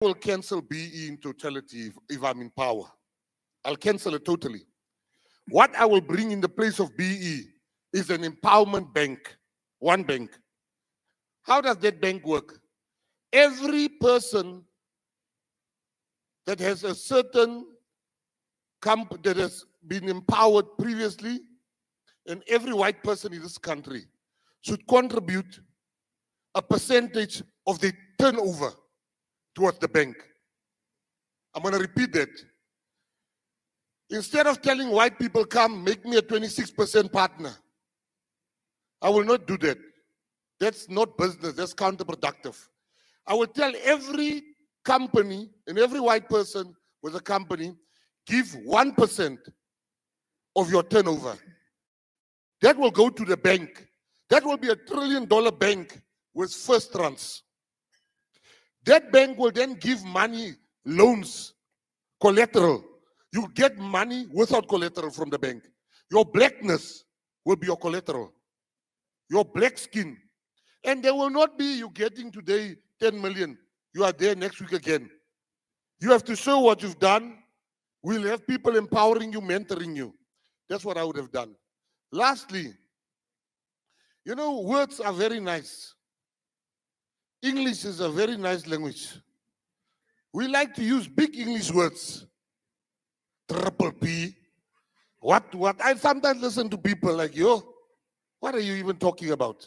will cancel BE in totality if I'm in power. I'll cancel it totally. What I will bring in the place of BE is an empowerment bank, one bank. How does that bank work? Every person that has a certain company that has been empowered previously, and every white person in this country should contribute a percentage of the turnover towards the bank. I'm going to repeat that. Instead of telling white people, come, make me a 26% partner, I will not do that. That's not business, that's counterproductive. I will tell every company and every white person with a company, give 1% of your turnover. That will go to the bank. That will be $1 trillion bank with FirstTrans. That bank will then give money, loans, collateral. You get money without collateral from the bank. Your blackness will be your collateral. Your black skin. And there will not be you getting today 10 million. You are there next week again. You have to show what you've done. We'll have people empowering you, mentoring you. That's what I would have done. Lastly, you know, words are very nice. English is a very nice language. We like to use big English words. Triple P. What? I sometimes listen to people like, yo, what are you even talking about?